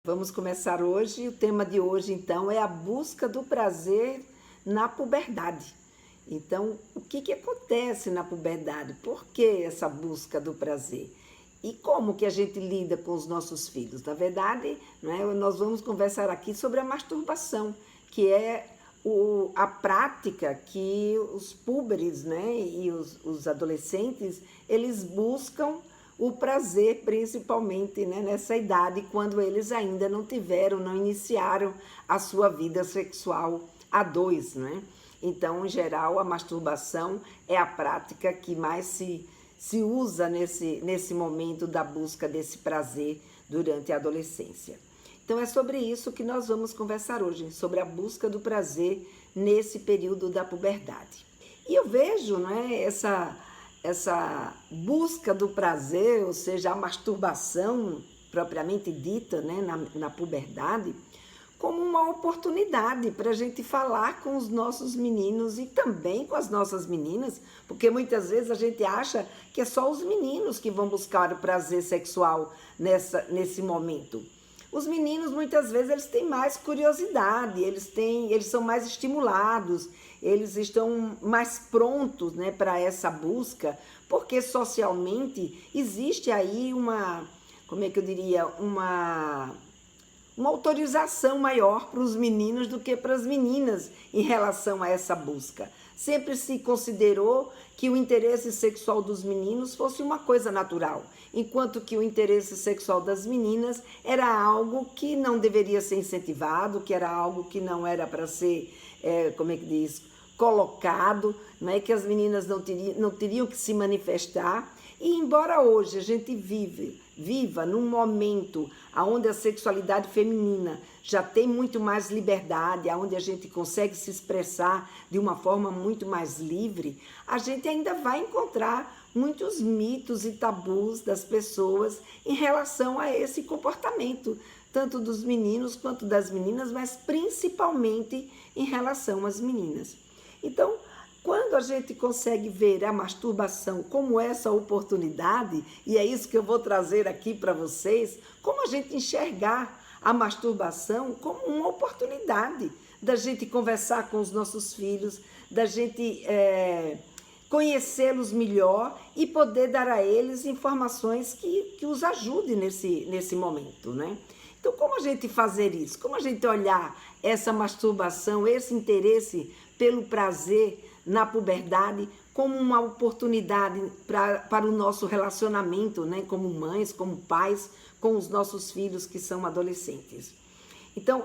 Vamos começar hoje. O tema de hoje, então, é a busca do prazer na puberdade. Então, o que acontece na puberdade? Por que essa busca do prazer? E como que a gente lida com os nossos filhos? Na verdade, nós vamos conversar aqui sobre a masturbação, que é a prática que os púberes, e os adolescentes, eles buscam o prazer, principalmente, nessa idade, quando eles ainda não iniciaram a sua vida sexual a dois, Então, em geral, a masturbação é a prática que mais se usa nesse momento da busca desse prazer durante a adolescência. Então, é sobre isso que nós vamos conversar hoje, sobre a busca do prazer nesse período da puberdade. E eu vejo, essa busca do prazer, ou seja, a masturbação propriamente dita, na puberdade, como uma oportunidade para a gente falar com os nossos meninos e também com as nossas meninas, porque muitas vezes a gente acha que é só os meninos que vão buscar o prazer sexual nesse momento. Os meninos, muitas vezes, eles têm mais curiosidade, eles são mais estimulados, eles estão mais prontos, para essa busca, porque socialmente existe aí uma autorização maior para os meninos do que para as meninas em relação a essa busca. Sempre se considerou que o interesse sexual dos meninos fosse uma coisa natural, enquanto que o interesse sexual das meninas era algo que não deveria ser incentivado, que era algo que não era para ser, colocado, que as meninas não teriam que se manifestar. E embora hoje a gente viva num momento onde a sexualidade feminina já tem muito mais liberdade, onde a gente consegue se expressar de uma forma muito mais livre, a gente ainda vai encontrar muitos mitos e tabus das pessoas em relação a esse comportamento, tanto dos meninos quanto das meninas, mas principalmente em relação às meninas. Então, quando a gente consegue ver a masturbação como essa oportunidade, e é isso que eu vou trazer aqui para vocês, como a gente enxergar a masturbação como uma oportunidade da gente conversar com os nossos filhos, da gente conhecê-los melhor e poder dar a eles informações que os ajudem nesse momento, Então, como a gente fazer isso? Como a gente olhar essa masturbação, esse interesse pelo prazer na puberdade como uma oportunidade para o nosso relacionamento, como mães, como pais, com os nossos filhos que são adolescentes. Então,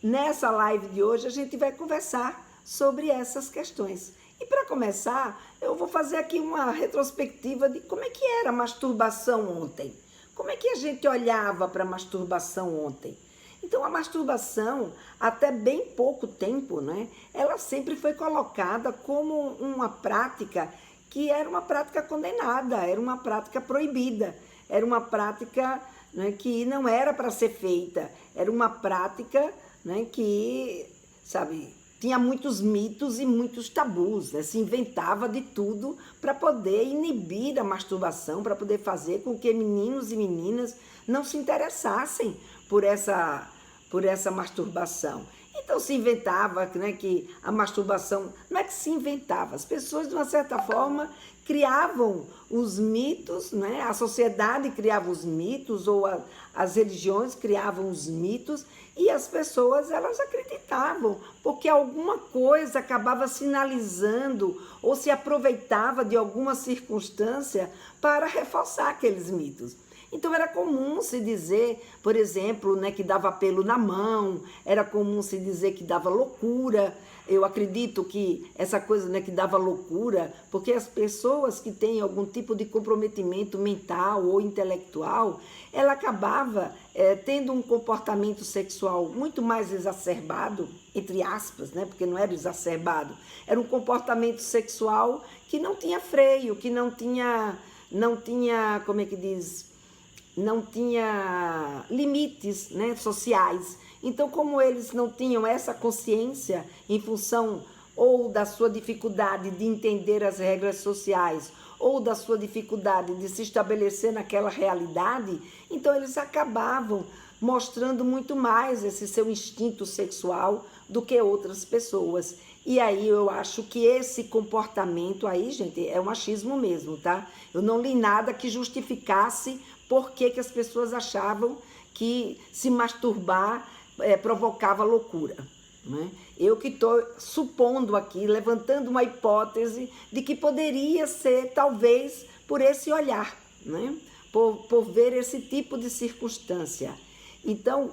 nessa live de hoje, a gente vai conversar sobre essas questões. E para começar, eu vou fazer aqui uma retrospectiva de como é que era a masturbação ontem. Como é que a gente olhava para a masturbação ontem? Então, a masturbação, até bem pouco tempo, ela sempre foi colocada como uma prática que era uma prática condenada, era uma prática proibida, era uma prática que não era para ser feita, era uma prática que, tinha muitos mitos e muitos tabus, se inventava de tudo para poder inibir a masturbação, para poder fazer com que meninos e meninas não se interessassem por essa masturbação. Então se inventava que a masturbação, não é que se inventava, as pessoas de uma certa forma criavam os mitos, a sociedade criava os mitos, ou as religiões criavam os mitos, e as pessoas elas acreditavam, porque alguma coisa acabava sinalizando ou se aproveitava de alguma circunstância para reforçar aqueles mitos. Então era comum se dizer, por exemplo, que dava pelo na mão, era comum se dizer que dava loucura. Eu acredito que essa coisa que dava loucura, porque as pessoas que têm algum tipo de comprometimento mental ou intelectual, ela acabava tendo um comportamento sexual muito mais exacerbado, entre aspas, porque não era exacerbado, era um comportamento sexual que não tinha freio, que não tinha, não tinha limites sociais. Então, como eles não tinham essa consciência em função ou da sua dificuldade de entender as regras sociais ou da sua dificuldade de se estabelecer naquela realidade, então eles acabavam mostrando muito mais esse seu instinto sexual do que outras pessoas. E aí eu acho que esse comportamento aí, gente, é o machismo mesmo, tá? Eu não li nada que justificasse por que as pessoas achavam que se masturbar provocava loucura, né? Eu que estou supondo aqui, levantando uma hipótese de que poderia ser, talvez, por esse olhar, né? Por ver esse tipo de circunstância. Então,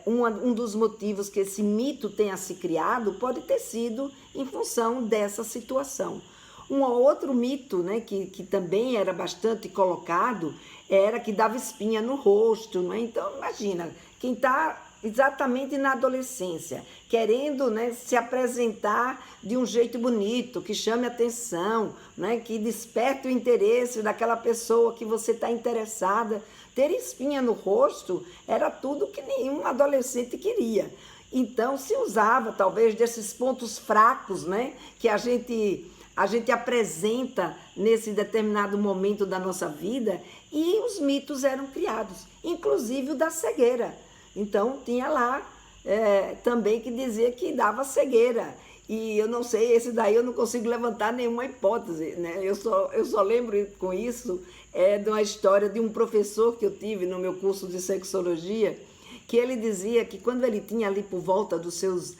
um dos motivos que esse mito tenha se criado pode ter sido em função dessa situação. Um outro mito, né, que também era bastante colocado, era que dava espinha no rosto, né? Então, imagina, quem está exatamente na adolescência, querendo, né, se apresentar de um jeito bonito, que chame atenção, né, que desperte o interesse daquela pessoa que você está interessada. Ter espinha no rosto era tudo que nenhum adolescente queria. Então, se usava, talvez, desses pontos fracos, né, que a gente apresenta nesse determinado momento da nossa vida, e os mitos eram criados, inclusive o da cegueira. Então, tinha lá também que dizia que dava cegueira. E eu não sei, esse daí eu não consigo levantar nenhuma hipótese, né? Eu só lembro com isso de uma história de um professor que eu tive no meu curso de sexologia, que ele dizia que quando ele tinha ali por volta dos seus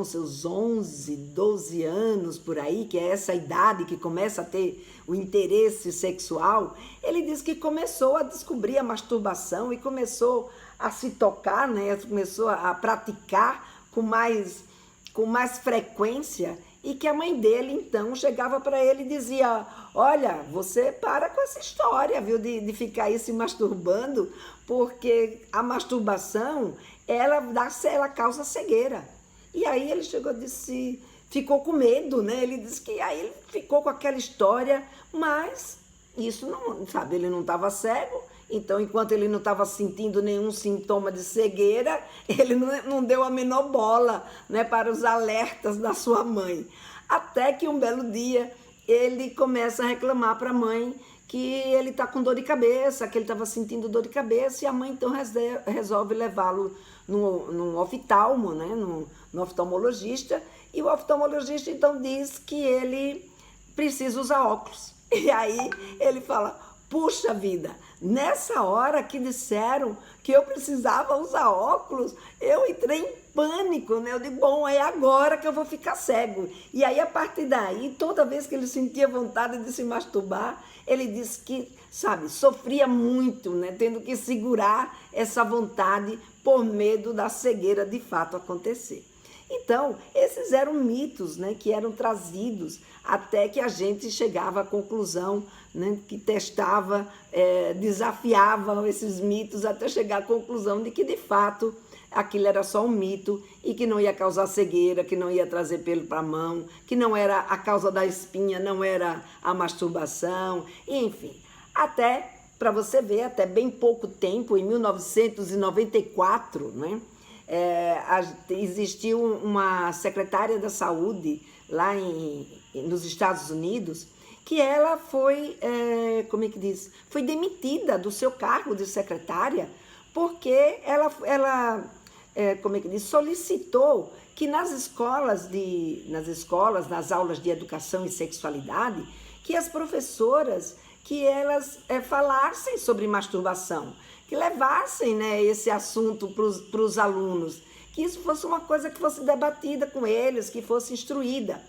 seus 11, 12 anos por aí, que é essa idade que começa a ter o interesse sexual, ele disse que começou a descobrir a masturbação e começou a se tocar, né? Começou a praticar com mais frequência, e que a mãe dele, então, chegava para ele e dizia: olha, você para com essa história, viu, de ficar aí se masturbando, porque a masturbação, ela causa cegueira. E aí ele chegou e disse, ficou com medo, né? Ele disse que aí ele ficou com aquela história, mas isso não, sabe, ele não estava cego. Então, enquanto ele não estava sentindo nenhum sintoma de cegueira, ele não deu a menor bola, né, para os alertas da sua mãe. Até que um belo dia ele começa a reclamar para a mãe que ele está com dor de cabeça, que ele estava sentindo dor de cabeça, e a mãe então resolve levá-lo num oftalmo, né, no oftalmologista, e o oftalmologista então diz que ele precisa usar óculos. E aí ele fala: puxa vida, nessa hora que disseram que eu precisava usar óculos, eu entrei em pânico, né? Eu digo, bom, é agora que eu vou ficar cego. E aí, a partir daí, toda vez que ele sentia vontade de se masturbar, ele disse que, sabe, sofria muito, né? Tendo que segurar essa vontade por medo da cegueira de fato acontecer. Então, esses eram mitos, né, que eram trazidos até que a gente chegava à conclusão, né, que testava, desafiava esses mitos até chegar à conclusão de que, de fato, aquilo era só um mito e que não ia causar cegueira, que não ia trazer pelo para a mão, que não era a causa da espinha, não era a masturbação, enfim. Até, para você ver, até bem pouco tempo, em 1994, né, existiu uma secretária da saúde lá nos Estados Unidos, que ela foi, foi demitida do seu cargo de secretária, porque ela solicitou que nas escolas, nas aulas de educação e sexualidade, que as professoras, que elas falassem sobre masturbação, que levassem, né, esse assunto para os alunos, que isso fosse uma coisa que fosse debatida com eles, que fosse instruída.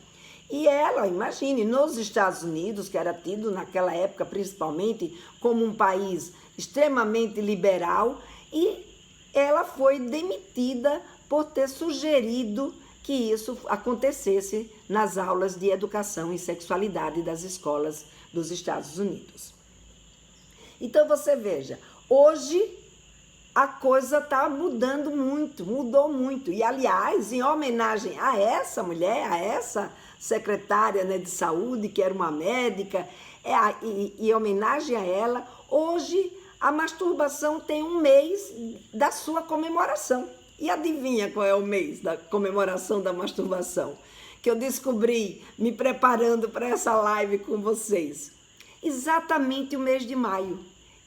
E ela, imagine, nos Estados Unidos, que era tido naquela época principalmente como um país extremamente liberal, e ela foi demitida por ter sugerido que isso acontecesse nas aulas de educação e sexualidade das escolas dos Estados Unidos. Então você veja, hoje a coisa está mudou muito. E, aliás, em homenagem a essa mulher, a essa secretária, né, de saúde, que era uma médica, em homenagem a ela, hoje a masturbação tem um mês da sua comemoração. E adivinha qual é o mês da comemoração da masturbação? Que eu descobri me preparando para essa live com vocês. Exatamente o mês de maio.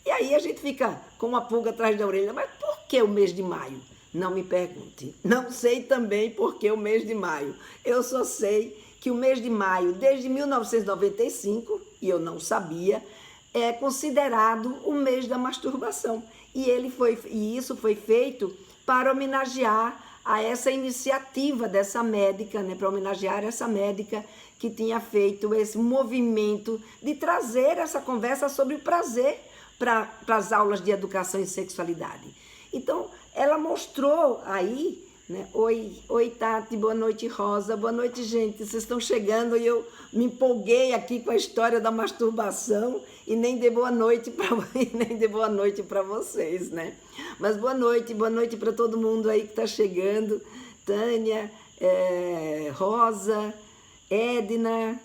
E aí a gente fica com uma pulga atrás da orelha, mas por que o mês de maio? Não me pergunte. Não sei também por que o mês de maio. Eu só sei que o mês de maio, desde 1995, e eu não sabia, é considerado o mês da masturbação. E isso foi feito para homenagear a essa iniciativa dessa médica, né, para homenagear essa médica que tinha feito esse movimento de trazer essa conversa sobre o prazer para as aulas de educação e sexualidade. Então, ela mostrou aí, né? Oi, Tati, boa noite, Rosa, boa noite, gente. Vocês estão chegando e eu me empolguei aqui com a história da masturbação e nem dei boa noite para vocês, né? Mas boa noite para todo mundo aí que está chegando. Tânia, Rosa, Edna,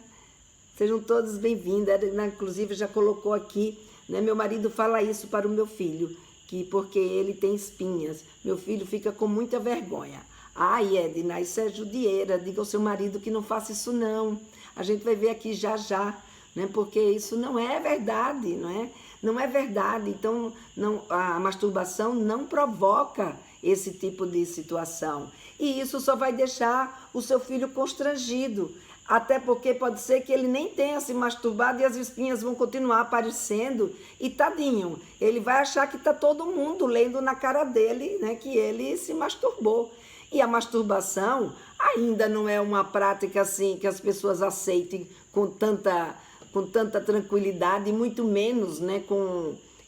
sejam todos bem-vindos. Edna, inclusive, já colocou aqui, né? Meu marido fala isso para o meu filho, que porque ele tem espinhas. Meu filho fica com muita vergonha. Ai, Edna, isso é judieira. Diga ao seu marido que não faça isso, não. A gente vai ver aqui já, né? Porque isso não é verdade, não é? Não é verdade. Então, a masturbação não provoca esse tipo de situação. E isso só vai deixar o seu filho constrangido. Até porque pode ser que ele nem tenha se masturbado e as espinhas vão continuar aparecendo. E tadinho, ele vai achar que está todo mundo lendo na cara dele, né, que ele se masturbou. E a masturbação ainda não é uma prática assim que as pessoas aceitem com tanta tranquilidade, e muito menos, né,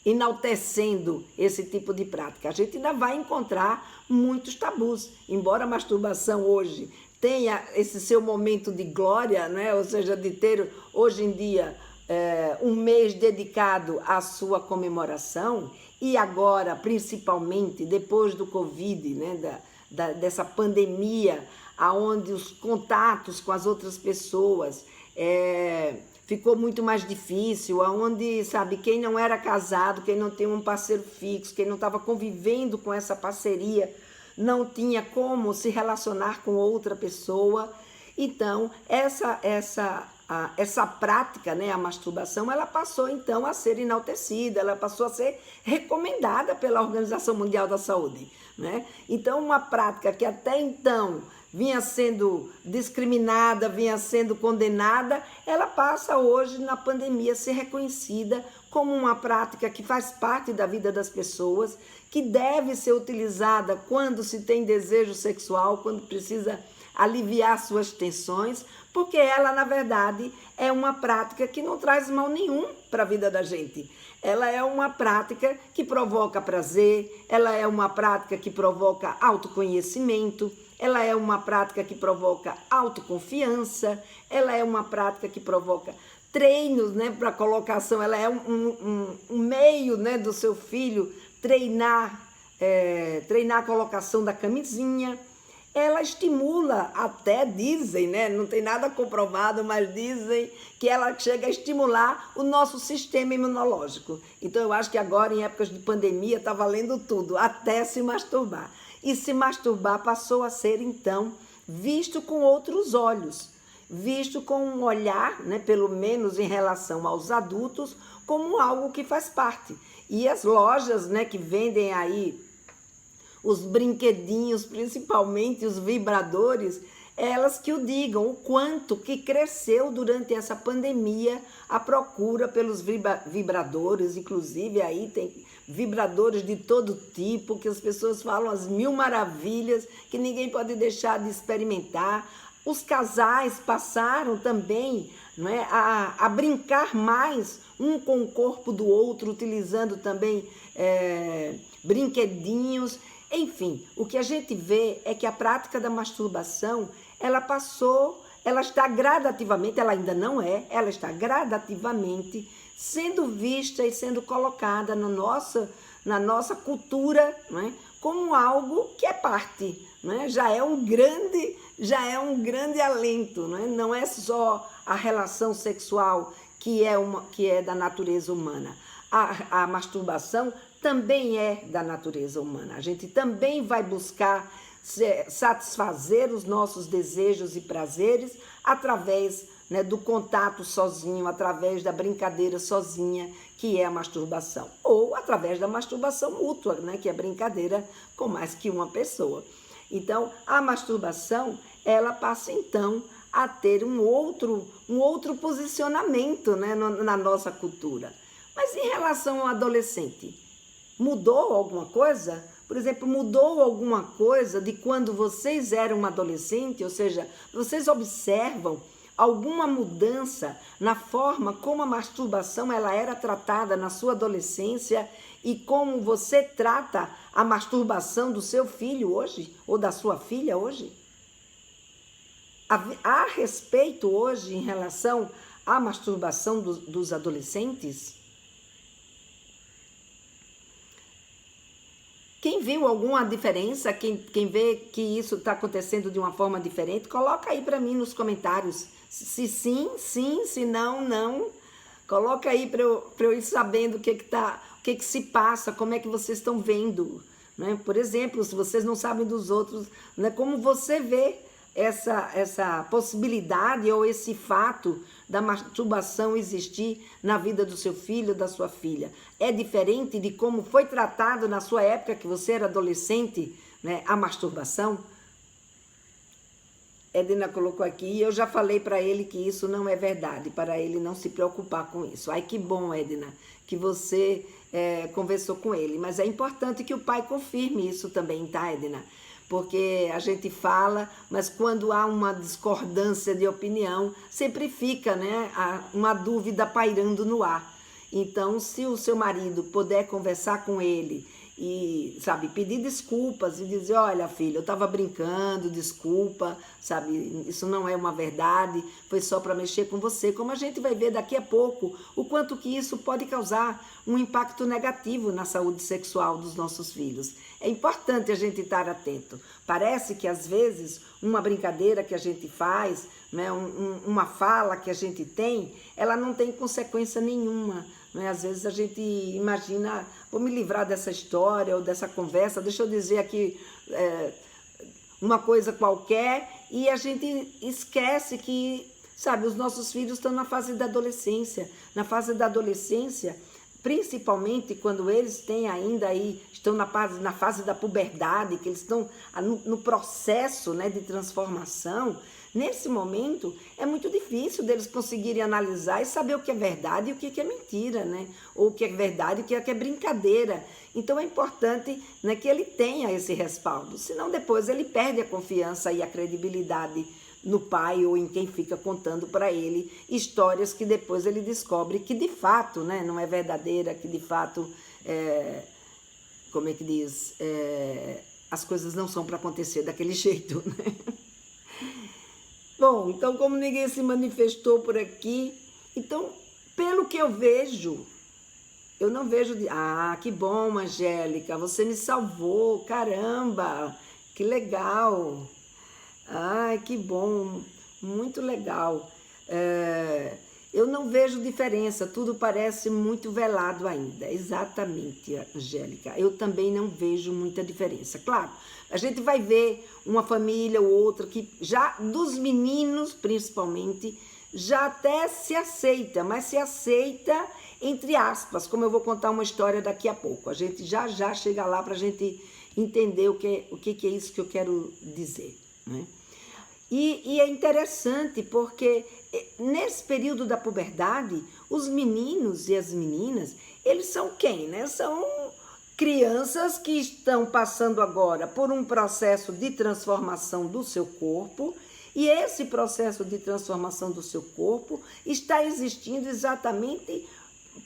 enaltecendo esse tipo de prática. A gente ainda vai encontrar muitos tabus. Embora a masturbação hoje tenha esse seu momento de glória, né? Ou seja, de ter hoje em dia um mês dedicado à sua comemoração, e agora, principalmente, depois do Covid, né? Dessa pandemia, onde os contatos com as outras pessoas ficou muito mais difícil, onde, sabe, quem não era casado, quem não tinha um parceiro fixo, quem não estava convivendo com essa parceria, não tinha como se relacionar com outra pessoa. Então, essa prática, né, a masturbação, ela passou então a ser enaltecida, ela passou a ser recomendada pela Organização Mundial da Saúde, né? Então, uma prática que até então vinha sendo discriminada, vinha sendo condenada, ela passa hoje na pandemia a ser reconhecida como uma prática que faz parte da vida das pessoas, que deve ser utilizada quando se tem desejo sexual, quando precisa aliviar suas tensões, porque ela, na verdade, é uma prática que não traz mal nenhum para a vida da gente. Ela é uma prática que provoca prazer, ela é uma prática que provoca autoconhecimento, ela é uma prática que provoca autoconfiança, ela é uma prática que provoca treinos, né, para colocação, ela é um meio, né, do seu filho treinar a colocação da camisinha. Ela estimula, até dizem, né, não tem nada comprovado, mas dizem que ela chega a estimular o nosso sistema imunológico. Então eu acho que agora, em épocas de pandemia, está valendo tudo, até se masturbar. E se masturbar passou a ser, então, visto com outros olhos, visto com um olhar, né, pelo menos em relação aos adultos, como algo que faz parte. E as lojas, né, que vendem aí os brinquedinhos, principalmente os vibradores, elas que o digam, o quanto que cresceu durante essa pandemia a procura pelos vibradores. Inclusive aí tem vibradores de todo tipo, que as pessoas falam as mil maravilhas, que ninguém pode deixar de experimentar. Os casais passaram também, não é, a brincar mais um com o corpo do outro, utilizando também brinquedinhos. Enfim, o que a gente vê é que a prática da masturbação, ela está gradativamente, ela ainda não é, ela está gradativamente sendo vista e sendo colocada na nossa cultura, não é, como algo que é parte, não é? Já é um grande alento, não é? Não é só a relação sexual que é da natureza humana. A masturbação também é da natureza humana. A gente também vai buscar satisfazer os nossos desejos e prazeres através né, do contato sozinho, através da brincadeira sozinha, que é a masturbação. Ou através da masturbação mútua, né, que é brincadeira com mais que uma pessoa. Então, a masturbação, ela passa então a ter um outro posicionamento, né, na nossa cultura. Mas em relação ao adolescente, mudou alguma coisa? Por exemplo, mudou alguma coisa de quando vocês eram adolescentes? Ou seja, vocês observam alguma mudança na forma como a masturbação ela era tratada na sua adolescência e como você trata a masturbação do seu filho hoje ou da sua filha hoje? Há respeito hoje em relação à masturbação dos adolescentes? Quem viu alguma diferença, quem vê que isso está acontecendo de uma forma diferente, coloca aí para mim nos comentários. Se sim, sim, se não, não. Coloca aí para eu ir sabendo o que se passa, como é que vocês estão vendo. Né? Por exemplo, se vocês não sabem dos outros, né? Como você vê essa possibilidade ou esse fato da masturbação existir na vida do seu filho, da sua filha. É diferente de como foi tratado na sua época, que você era adolescente, né, a masturbação? Edna colocou aqui, e eu já falei para ele que isso não é verdade, para ele não se preocupar com isso. Ai, que bom, Edna, que você conversou com ele. Mas é importante que o pai confirme isso também, tá, Edna? Porque a gente fala, mas quando há uma discordância de opinião, sempre fica, né, uma dúvida pairando no ar. Então, se o seu marido puder conversar com ele e, sabe, pedir desculpas e dizer, olha, filho, eu estava brincando, desculpa, sabe, isso não é uma verdade, foi só para mexer com você. Como a gente vai ver daqui a pouco, o quanto que isso pode causar um impacto negativo na saúde sexual dos nossos filhos. É importante a gente estar atento. Parece que, às vezes, uma brincadeira que a gente faz, né, uma fala que a gente tem, ela não tem consequência nenhuma. Né? Às vezes a gente imagina, vou me livrar dessa história ou dessa conversa, deixa eu dizer aqui uma coisa qualquer, e a gente esquece que, sabe, os nossos filhos estão na fase da adolescência. Na fase da adolescência, principalmente quando eles têm ainda aí, estão na fase da puberdade, que eles estão no processo, né, de transformação. Nesse momento, é muito difícil deles conseguirem analisar e saber o que é verdade e o que é mentira, né? Ou o que é verdade e o que é brincadeira. Então, é importante, né, que ele tenha esse respaldo, senão depois ele perde a confiança e a credibilidade no pai ou em quem fica contando para ele histórias que depois ele descobre que de fato, né, não é verdadeira, que de fato, como é que diz, as coisas não são para acontecer daquele jeito, né? Bom, então como ninguém se manifestou por aqui, então pelo que eu vejo, eu não vejo... Ah, que bom, Angélica, você me salvou, caramba, que legal. Ai, que bom, muito legal. Eu não vejo diferença, tudo parece muito velado ainda. Exatamente, Angélica. Eu também não vejo muita diferença. Claro, a gente vai ver uma família ou outra que já, dos meninos principalmente, já até se aceita, mas se aceita entre aspas, como eu vou contar uma história daqui a pouco. A gente já chega lá para a gente entender o que é isso que eu quero dizer, né? E é interessante porque nesse período da puberdade, os meninos e as meninas, eles são quem, né? São crianças que estão passando agora por um processo de transformação do seu corpo, e esse processo de transformação do seu corpo está existindo exatamente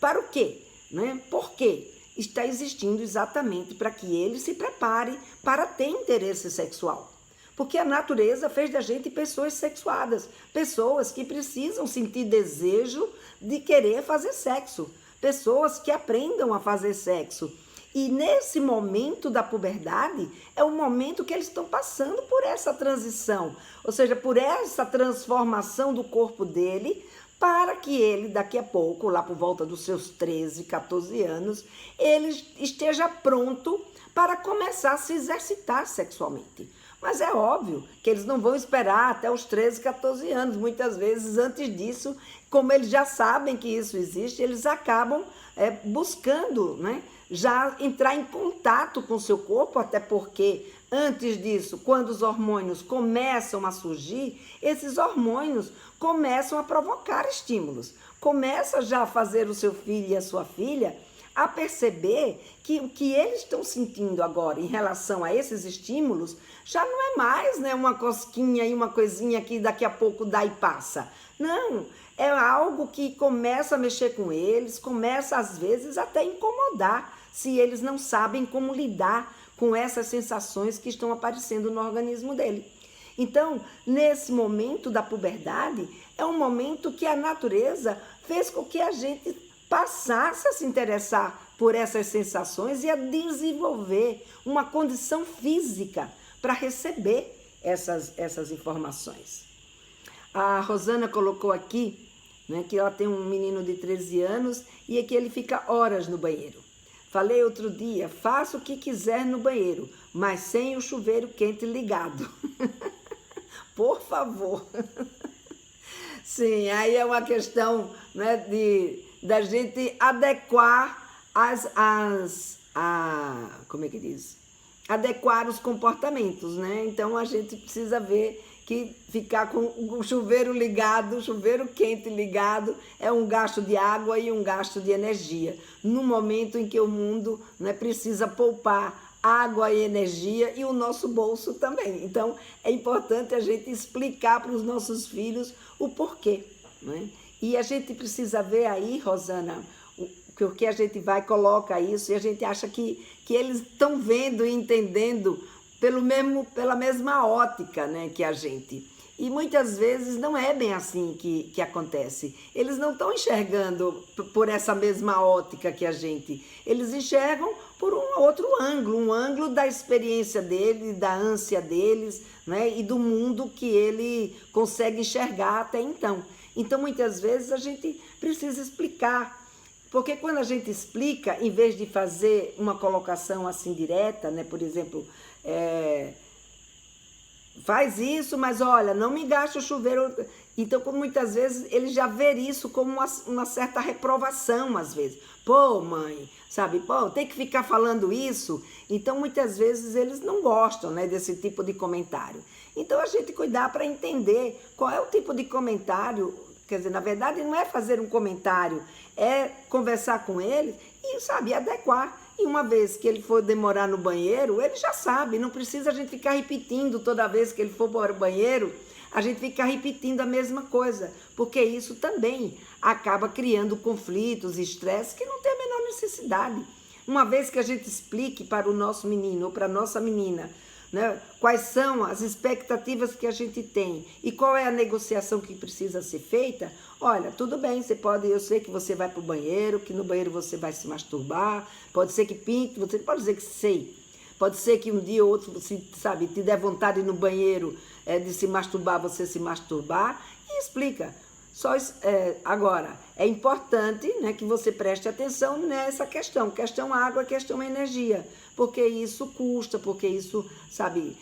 para o quê? Né? Por quê? Está existindo exatamente para que ele se prepare para ter interesse sexual. Porque a natureza fez da gente pessoas sexuadas, pessoas que precisam sentir desejo de querer fazer sexo, pessoas que aprendam a fazer sexo. E nesse momento da puberdade, é o momento que eles estão passando por essa transição, ou seja, por essa transformação do corpo dele, para que ele, daqui a pouco, lá por volta dos seus 13, 14 anos, ele esteja pronto para começar a se exercitar sexualmente. Mas é óbvio que eles não vão esperar até os 13, 14 anos. Muitas vezes, antes disso, como eles já sabem que isso existe, eles acabam buscando, né, já entrar em contato com o seu corpo, até porque antes disso, quando os hormônios começam a surgir, esses hormônios começam a provocar estímulos. Começa já a fazer o seu filho e a sua filha a perceber que o que eles estão sentindo agora em relação a esses estímulos já não é mais, né, uma cosquinha e uma coisinha que daqui a pouco dá e passa. Não, é algo que começa a mexer com eles, começa às vezes até a incomodar, se eles não sabem como lidar com essas sensações que estão aparecendo no organismo dele. Então, nesse momento da puberdade, é um momento que a natureza fez com que a gente passasse a se interessar por essas sensações e a desenvolver uma condição física para receber essas informações. A Rosana colocou aqui, né, que ela tem um menino de 13 anos e é que ele fica horas no banheiro. Falei outro dia, faça o que quiser no banheiro, mas sem o chuveiro quente ligado. Por favor. Sim, aí é uma questão, né, da gente adequar como é que diz? Adequar os comportamentos, né? Então a gente precisa ver que ficar com o chuveiro ligado, o chuveiro quente ligado, é um gasto de água e um gasto de energia. No momento em que o mundo, né, precisa poupar água e energia e o nosso bolso também. Então é importante a gente explicar para os nossos filhos o porquê, né? E a gente precisa ver aí, Rosana, porque a gente vai e coloca isso e a gente acha que eles estão vendo e entendendo pela mesma ótica, né, que a gente. E muitas vezes não é bem assim que acontece. Eles não estão enxergando por essa mesma ótica que a gente. Eles enxergam por um outro ângulo, um ângulo da experiência deles, da ânsia deles, né, e do mundo que ele consegue enxergar até então. Então, muitas vezes, a gente precisa explicar. Porque quando a gente explica, em vez de fazer uma colocação assim direta, né, por exemplo, faz isso, mas olha, não me gaste o chuveiro. Então, muitas vezes, ele já vê isso como uma certa reprovação, às vezes. Pô, mãe, sabe? Pô, tem que ficar falando isso. Então, muitas vezes, eles não gostam, né, desse tipo de comentário. Então, a gente cuidar para entender qual é o tipo de comentário. Quer dizer, na verdade, não é fazer um comentário, é conversar com ele e, sabe, adequar. E uma vez que ele for demorar no banheiro, ele já sabe, não precisa a gente ficar repetindo toda vez que ele for para o banheiro, a gente ficar repetindo a mesma coisa, porque isso também acaba criando conflitos, estresse que não tem a menor necessidade. Uma vez que a gente explique para o nosso menino ou para a nossa menina, né, quais são as expectativas que a gente tem e qual é a negociação que precisa ser feita, olha, tudo bem, eu sei que você vai para o banheiro, que no banheiro você vai se masturbar, pode ser que pinte, você pode dizer que sei, pode ser que um dia ou outro, você, sabe, te der vontade no banheiro de se masturbar, você se masturbar e explica. Agora, é importante, né, que você preste atenção nessa questão água, questão energia, porque isso custa, porque isso, sabe,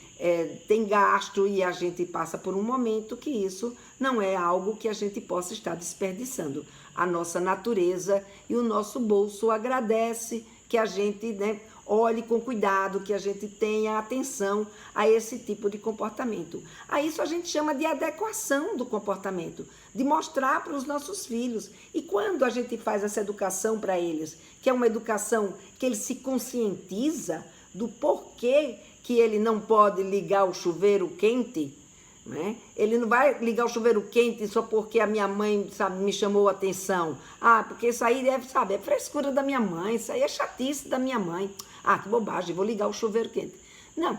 tem gasto e a gente passa por um momento que isso não é algo que a gente possa estar desperdiçando. A nossa natureza e o nosso bolso agradece que a gente, né, olhe com cuidado, que a gente tenha atenção a esse tipo de comportamento. A isso a gente chama de adequação do comportamento, de mostrar para os nossos filhos. E quando a gente faz essa educação para eles, que é uma educação que ele se conscientiza do porquê que ele não pode ligar o chuveiro quente, né? Ele não vai ligar o chuveiro quente só porque a minha mãe, sabe, me chamou a atenção. Ah, porque isso aí é frescura da minha mãe, isso aí é chatice da minha mãe. Ah, que bobagem, vou ligar o chuveiro quente. Não,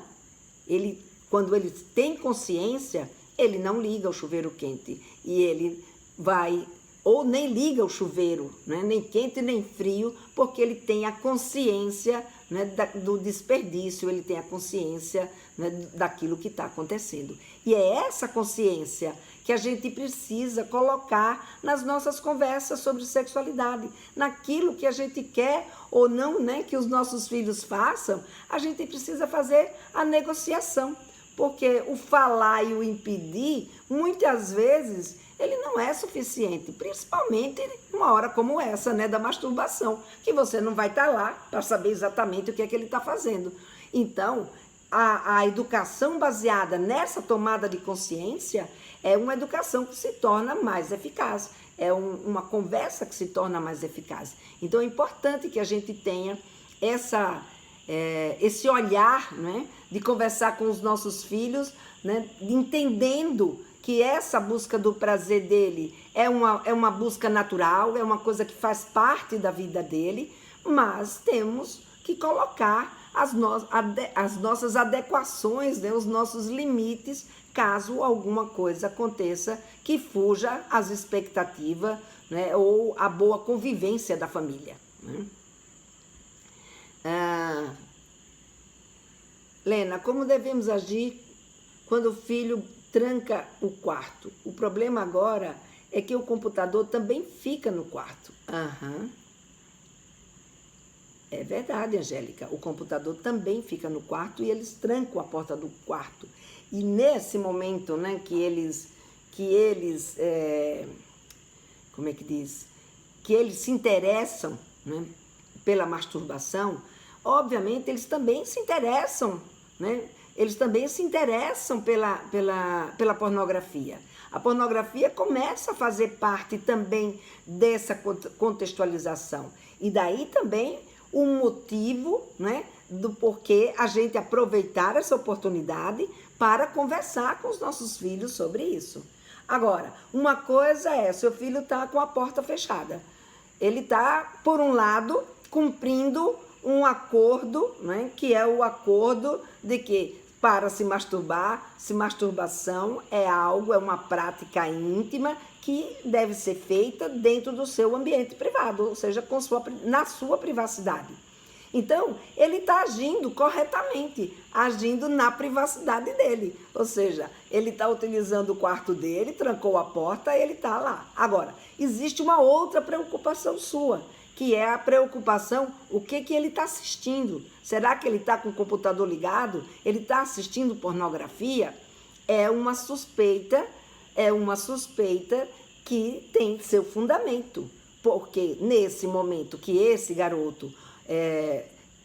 quando ele tem consciência, ele não liga o chuveiro quente. E ele vai, ou nem liga o chuveiro, né? Nem quente nem frio, porque ele tem a consciência, né, do desperdício, ele tem a consciência, né, daquilo que está acontecendo. E é essa consciência que a gente precisa colocar nas nossas conversas sobre sexualidade, naquilo que a gente quer ou não, né, que os nossos filhos façam, a gente precisa fazer a negociação. Porque o falar e o impedir, muitas vezes, ele não é suficiente, principalmente numa hora como essa, né, da masturbação, que você não vai estar lá para saber exatamente o que é que ele está fazendo. Então, a educação baseada nessa tomada de consciência é uma educação que se torna mais eficaz, é uma conversa que se torna mais eficaz. Então, é importante que a gente tenha esse olhar, né, de conversar com os nossos filhos, né, entendendo que essa busca do prazer dele é uma busca natural, é uma coisa que faz parte da vida dele, mas temos que colocar as nossas adequações, né, os nossos limites, caso alguma coisa aconteça que fuja às expectativas, né, ou à boa convivência da família, né? Lena, como devemos agir quando o filho tranca o quarto? O problema agora é que o computador também fica no quarto. É verdade, Angélica. O computador também fica no quarto e eles trancam a porta do quarto. E nesse momento, né, que eles como é que diz? Que eles se interessam, né, pela masturbação, obviamente eles também se interessam, né? Eles também se interessam pela pornografia. A pornografia começa a fazer parte também dessa contextualização. E daí também o motivo, né, do porquê a gente aproveitar essa oportunidade para conversar com os nossos filhos sobre isso. Agora, uma coisa é, seu filho está com a porta fechada. Ele está, por um lado, cumprindo um acordo, né, que é o acordo de que para se masturbar, masturbação é uma prática íntima que deve ser feita dentro do seu ambiente privado, ou seja, na sua privacidade. Então, ele está agindo corretamente, agindo na privacidade dele. Ou seja, ele está utilizando o quarto dele, trancou a porta e ele está lá. Agora, existe uma outra preocupação sua, que é a preocupação, o que ele está assistindo. Será que ele está com o computador ligado? Ele está assistindo pornografia? É uma suspeita que tem seu fundamento. Porque nesse momento que esse garoto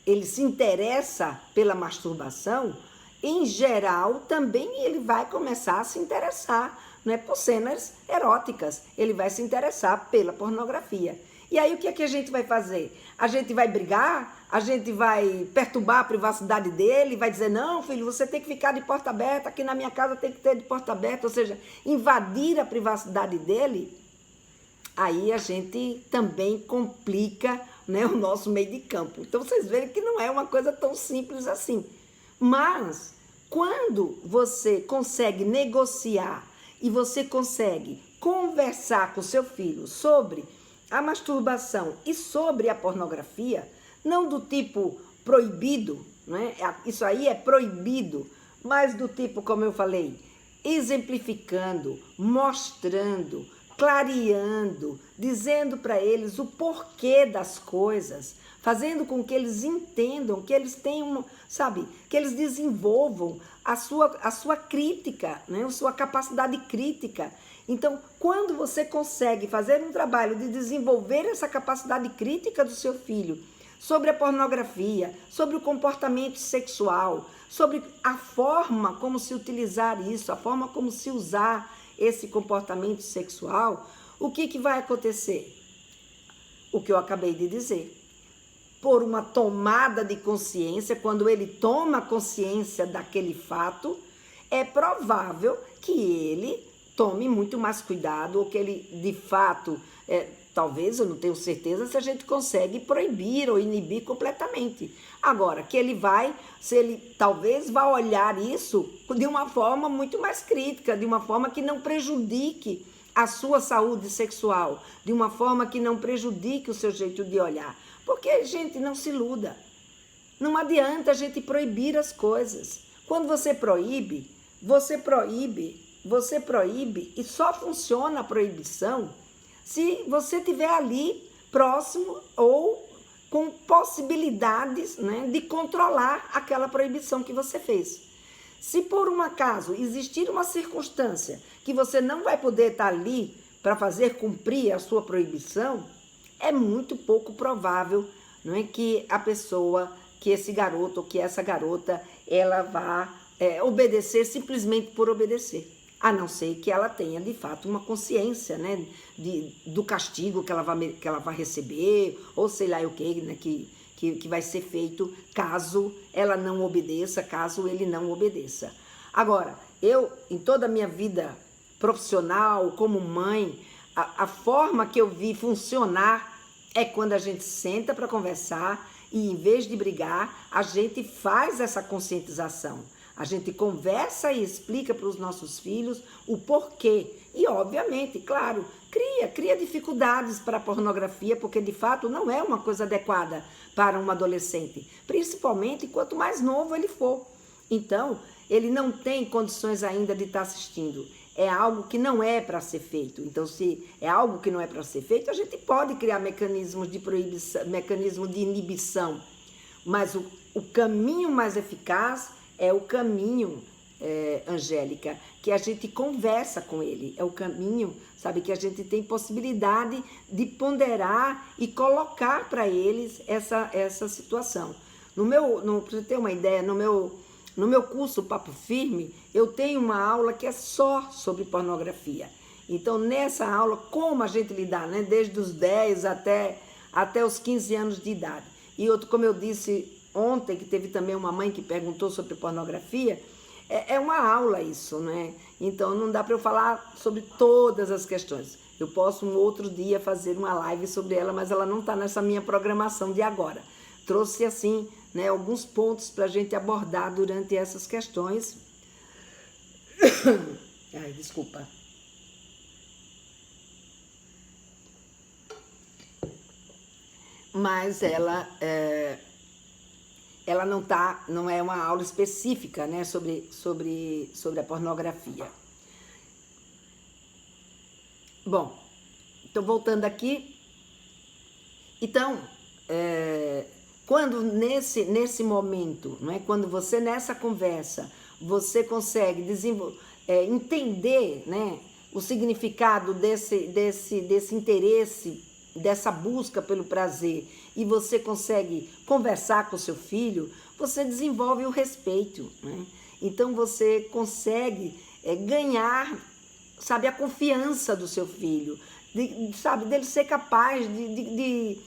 ele se interessa pela masturbação, em geral também ele vai começar a se interessar, né, por cenas eróticas. Ele vai se interessar pela pornografia. E aí o que é que a gente vai fazer? A gente vai brigar? A gente vai perturbar a privacidade dele? Vai dizer, não, filho, você tem que ficar de porta aberta, aqui na minha casa tem que ter de porta aberta, ou seja, invadir a privacidade dele? Aí a gente também complica, né, o nosso meio de campo. Então vocês veem que não é uma coisa tão simples assim. Mas quando você consegue negociar e você consegue conversar com seu filho sobre a masturbação e sobre a pornografia, não do tipo proibido, né? Isso aí é proibido, mas do tipo, como eu falei, exemplificando, mostrando, clareando, dizendo para eles o porquê das coisas, fazendo com que eles entendam, que eles tenham, sabe, que eles desenvolvam a sua crítica, né? A sua capacidade crítica. Então, quando você consegue fazer um trabalho de desenvolver essa capacidade crítica do seu filho sobre a pornografia, sobre o comportamento sexual, sobre a forma como se utilizar isso, a forma como se usar esse comportamento sexual, o que vai acontecer? O que eu acabei de dizer. Por uma tomada de consciência, quando ele toma consciência daquele fato, é provável que ele tome muito mais cuidado, ou que ele, de fato, talvez, eu não tenho certeza se a gente consegue proibir ou inibir completamente. Agora, que ele talvez vá olhar isso de uma forma muito mais crítica, de uma forma que não prejudique a sua saúde sexual, de uma forma que não prejudique o seu jeito de olhar. Porque, gente, não se iluda. Não adianta a gente proibir as coisas. Quando você proíbe e só funciona a proibição se você estiver ali próximo ou com possibilidades, né, de controlar aquela proibição que você fez. Se por um acaso existir uma circunstância que você não vai poder estar ali para fazer cumprir a sua proibição, é muito pouco provável, não é, que a pessoa, que esse garoto ou que essa garota, ela vá obedecer simplesmente por obedecer. A não ser que ela tenha, de fato, uma consciência, né, do castigo que ela vai receber, ou sei lá o que, né, que vai ser feito caso ela não obedeça, caso ele não obedeça. Agora, eu, em toda a minha vida profissional, como mãe, a forma que eu vi funcionar é quando a gente senta para conversar e, em vez de brigar, a gente faz essa conscientização. A gente conversa e explica para os nossos filhos o porquê. E, obviamente, claro, cria dificuldades para a pornografia, porque, de fato, não é uma coisa adequada para um adolescente, principalmente quanto mais novo ele for. Então, ele não tem condições ainda de estar assistindo. É algo que não é para ser feito. Então, se é algo que não é para ser feito, a gente pode criar mecanismos de proibição, mecanismo de inibição. Mas o caminho mais eficaz é o caminho, Angélica, que a gente conversa com ele. É o caminho, sabe, que a gente tem possibilidade de ponderar e colocar para eles essa situação. Para você ter uma ideia, no meu curso Papo Firme, eu tenho uma aula que é só sobre pornografia. Então, nessa aula, como a gente lidar, né, desde os 10 até os 15 anos de idade. E outro, como eu disse ontem, que teve também uma mãe que perguntou sobre pornografia, é uma aula isso, né? Então, não dá para eu falar sobre todas as questões. Eu posso um outro dia fazer uma live sobre ela, mas ela não está nessa minha programação de agora. Trouxe, assim, né, alguns pontos para a gente abordar durante essas questões. Ai, desculpa. Mas ela não é uma aula específica, né, sobre a pornografia. Bom, então voltando aqui, então, quando nesse momento, não é, quando você nessa conversa, você consegue entender, né, o significado desse interesse, dessa busca pelo prazer, e você consegue conversar com o seu filho, você desenvolve o respeito, né? Então você consegue ganhar, sabe, a confiança do seu filho, sabe, dele ser capaz de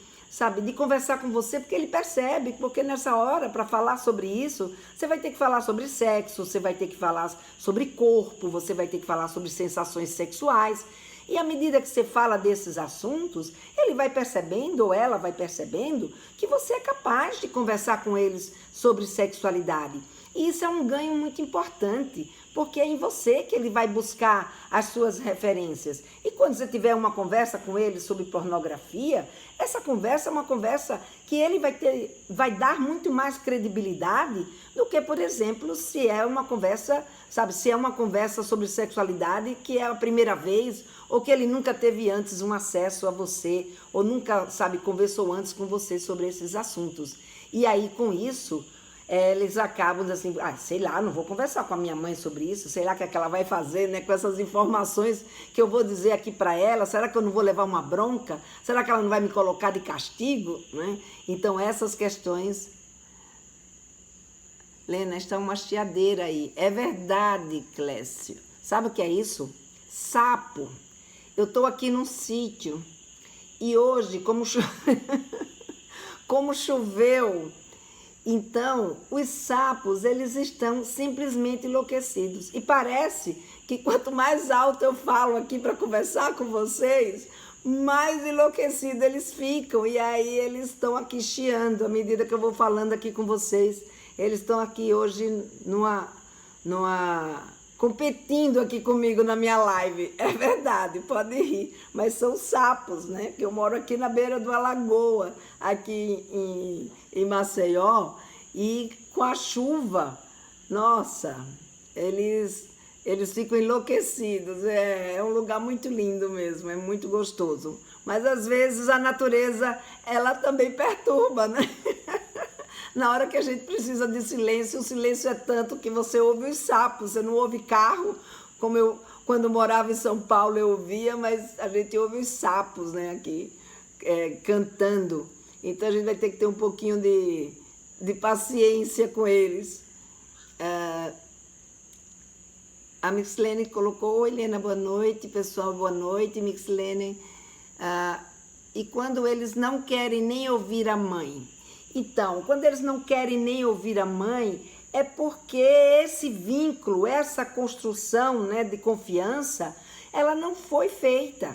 conversar com você, porque ele percebe, porque nessa hora, para falar sobre isso, você vai ter que falar sobre sexo, você vai ter que falar sobre corpo, você vai ter que falar sobre sensações sexuais. E à medida que você fala desses assuntos, ele vai percebendo, ou ela vai percebendo, que você é capaz de conversar com eles sobre sexualidade. E isso é um ganho muito importante, porque é em você que ele vai buscar as suas referências. E quando você tiver uma conversa com ele sobre pornografia, essa conversa é uma conversa que ele vai dar muito mais credibilidade do que, por exemplo, se é uma conversa, sabe, se é uma conversa sobre sexualidade que é a primeira vez, ou que ele nunca teve antes um acesso a você, ou nunca, sabe, conversou antes com você sobre esses assuntos. E aí, com isso, eles acabam assim, sei lá, não vou conversar com a minha mãe sobre isso, sei lá o que é que ela vai fazer, né, com essas informações que eu vou dizer aqui para ela, será que eu não vou levar uma bronca? Será que ela não vai me colocar de castigo? Né? Então, essas questões... Lena, está uma chiadeira aí. É verdade, Clécio. Sabe o que é isso? Sapo. Eu estou aqui num sítio e hoje, como choveu, então os sapos, eles estão simplesmente enlouquecidos. E parece que quanto mais alto eu falo aqui para conversar com vocês, mais enlouquecidos eles ficam. E aí eles estão aqui chiando à medida que eu vou falando aqui com vocês. Eles estão aqui hoje competindo aqui comigo na minha live. É verdade, pode rir. Mas são sapos, né? Que eu moro aqui na beira de uma lagoa, aqui em Maceió. E com a chuva, nossa, eles ficam enlouquecidos. É um lugar muito lindo mesmo, é muito gostoso. Mas às vezes a natureza, ela também perturba, né? Na hora que a gente precisa de silêncio, o silêncio é tanto que você ouve os sapos, você não ouve carro, como eu, quando morava em São Paulo, eu ouvia, mas a gente ouve os sapos, né, aqui, cantando. Então a gente vai ter que ter um pouquinho de paciência com eles. A Mixlene colocou: oi, Helena, boa noite, pessoal, boa noite, Mixlene. E quando eles não querem nem ouvir a mãe? Então, quando eles não querem nem ouvir a mãe, é porque esse vínculo, essa construção, né, de confiança, ela não foi feita.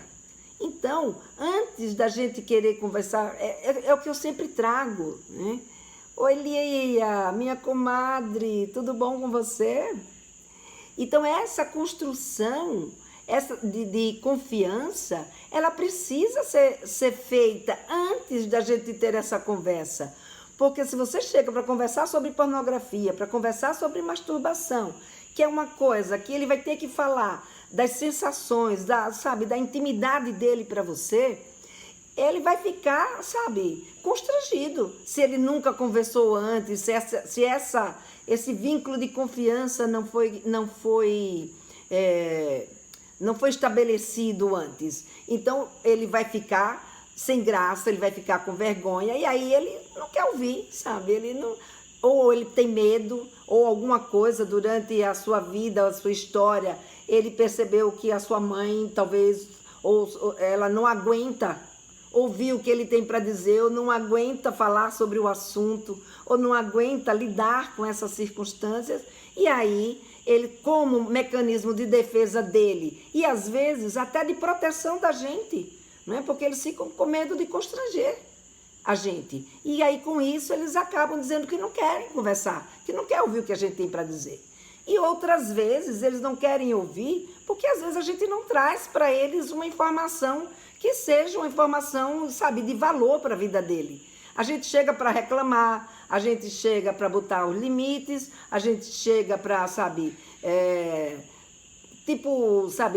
Então, antes da gente querer conversar, é o que eu sempre trago, né? Oi, Lia, minha comadre, tudo bom com você? Então, essa construção de confiança, ela precisa ser feita antes da gente ter essa conversa. Porque se você chega para conversar sobre pornografia, para conversar sobre masturbação, que é uma coisa que ele vai ter que falar das sensações, da intimidade dele para você, ele vai ficar, constrangido. Se ele nunca conversou antes, se esse vínculo de confiança não foi estabelecido antes. Então, ele vai ficar sem graça, ele vai ficar com vergonha, e aí ele não quer ouvir, Ele não, ou ele tem medo, ou alguma coisa durante a sua vida, a sua história, ele percebeu que a sua mãe, talvez, ou ela não aguenta ouvir o que ele tem para dizer, ou não aguenta falar sobre o assunto, ou não aguenta lidar com essas circunstâncias, e aí ele, como mecanismo de defesa dele, e às vezes até de proteção da gente, não é? Porque eles ficam com medo de constranger a gente. E aí, com isso, eles acabam dizendo que não querem conversar, que não querem ouvir o que a gente tem para dizer. E outras vezes, eles não querem ouvir, porque às vezes a gente não traz para eles uma informação que seja uma informação, de valor para a vida dele. A gente chega para reclamar, a gente chega para botar os limites, a gente chega para,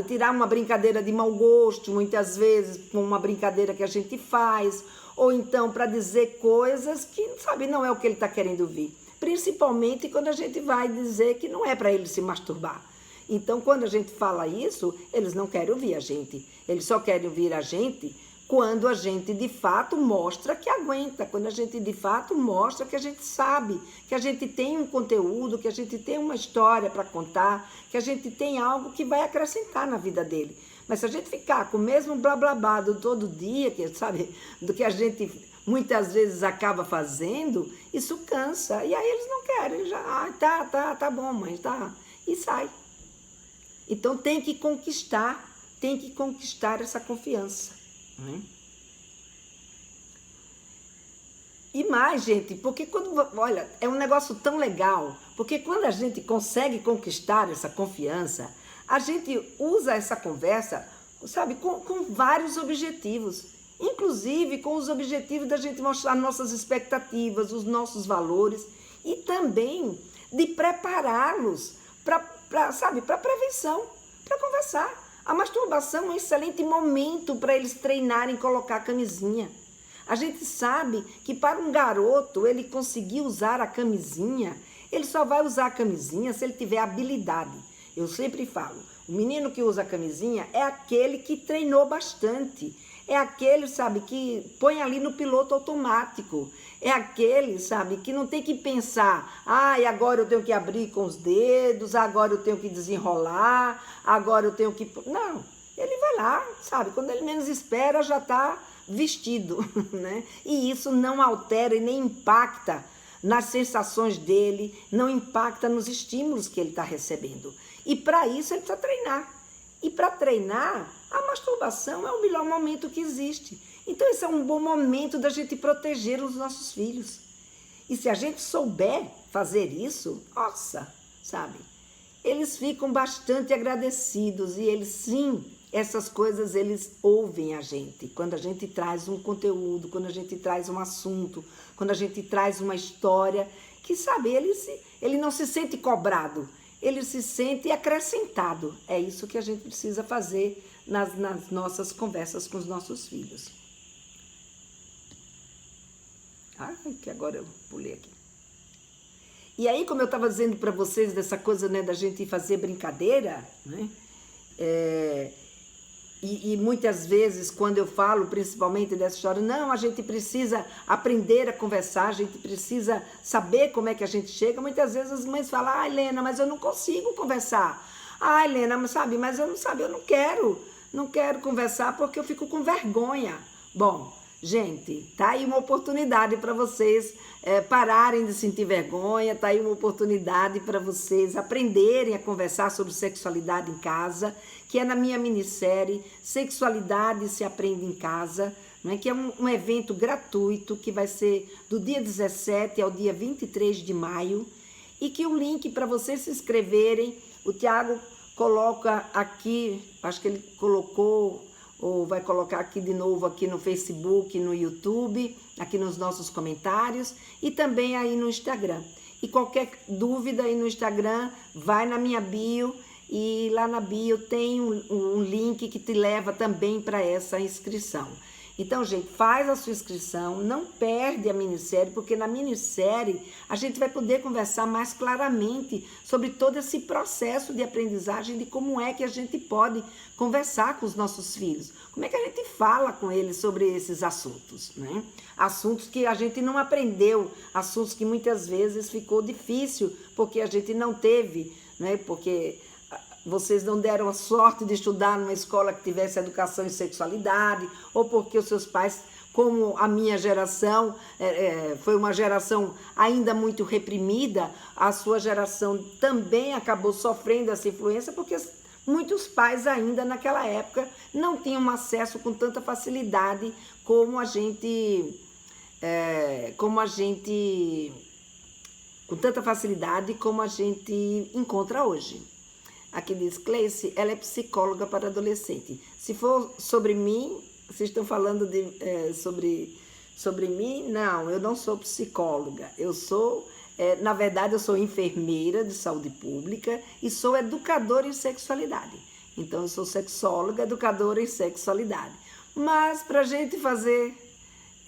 tirar uma brincadeira de mau gosto, muitas vezes, com uma brincadeira que a gente faz, ou então para dizer coisas que, não é o que ele está querendo ouvir. Principalmente quando a gente vai dizer que não é para ele se masturbar. Então, quando a gente fala isso, eles não querem ouvir a gente. Eles só querem ouvir a gente quando a gente, de fato, mostra que aguenta, quando a gente, de fato, mostra que a gente sabe, que a gente tem um conteúdo, que a gente tem uma história para contar, que a gente tem algo que vai acrescentar na vida dele. Mas se a gente ficar com o mesmo blá blá blá do todo dia, do que a gente muitas vezes acaba fazendo, isso cansa. E aí eles não querem, tá bom, mãe, tá. E sai. Então tem que conquistar essa confiança. E mais, gente, porque é um negócio tão legal, porque quando a gente consegue conquistar essa confiança, a gente usa essa conversa, com vários objetivos, inclusive com os objetivos da gente mostrar nossas expectativas, os nossos valores, e também de prepará-los para prevenção, para conversar. A masturbação é um excelente momento para eles treinarem colocar a camisinha. A gente sabe que para um garoto, ele conseguir usar a camisinha, ele só vai usar a camisinha se ele tiver habilidade. Eu sempre falo, o menino que usa a camisinha é aquele que treinou bastante. É aquele, que põe ali no piloto automático. É aquele, que não tem que pensar, agora eu tenho que abrir com os dedos, agora eu tenho que desenrolar, agora eu tenho que... Não, ele vai lá, quando ele menos espera já está vestido, né? E isso não altera e nem impacta nas sensações dele, não impacta nos estímulos que ele está recebendo. E para isso ele precisa treinar. E para treinar, a masturbação é o melhor momento que existe. Então esse é um bom momento da gente proteger os nossos filhos. E se a gente souber fazer isso, nossa, eles ficam bastante agradecidos e eles, sim, essas coisas eles ouvem a gente. Quando a gente traz um conteúdo, quando a gente traz um assunto, quando a gente traz uma história, que ele não se sente cobrado. Ele se sente acrescentado. É isso que a gente precisa fazer nas nossas conversas com os nossos filhos. Que agora eu pulei aqui. E aí, como eu estava dizendo para vocês, dessa coisa, né, da gente fazer brincadeira, né? E muitas vezes, quando eu falo principalmente dessa história, não, a gente precisa aprender a conversar, a gente precisa saber como é que a gente chega. Muitas vezes as mães falam, ah, Helena, mas eu não consigo conversar. Ah, Helena, mas eu não quero conversar porque eu fico com vergonha. Bom, gente, tá aí uma oportunidade para vocês pararem de sentir vergonha, tá aí uma oportunidade para vocês aprenderem a conversar sobre sexualidade em casa, que é na minha minissérie Sexualidade se Aprende em Casa, né, que é um evento gratuito que vai ser do dia 17 ao dia 23 de maio, e que o link para vocês se inscreverem, o Tiago coloca aqui, acho que ele colocou, ou vai colocar aqui de novo aqui no Facebook, no YouTube, aqui nos nossos comentários e também aí no Instagram. E qualquer dúvida aí no Instagram, vai na minha bio e lá na bio tem um link que te leva também para essa inscrição. Então, gente, faz a sua inscrição, não perde a minissérie, porque na minissérie a gente vai poder conversar mais claramente sobre todo esse processo de aprendizagem, de como é que a gente pode conversar com os nossos filhos, como é que a gente fala com eles sobre esses assuntos, né? Assuntos que a gente não aprendeu, assuntos que muitas vezes ficou difícil, porque a gente não teve, né? Porque vocês não deram a sorte de estudar numa escola que tivesse educação em sexualidade, ou porque os seus pais, como a minha geração, foi uma geração ainda muito reprimida, a sua geração também acabou sofrendo essa influência, porque muitos pais ainda naquela época não tinham acesso com tanta facilidade como a gente encontra hoje. Aqui diz, Cleice, ela é psicóloga para adolescente. Se for sobre mim, vocês estão falando sobre mim? Não, eu não sou psicóloga. Eu sou, na verdade, eu sou enfermeira de saúde pública e sou educadora em sexualidade. Então, eu sou sexóloga, educadora em sexualidade. Mas, para a gente fazer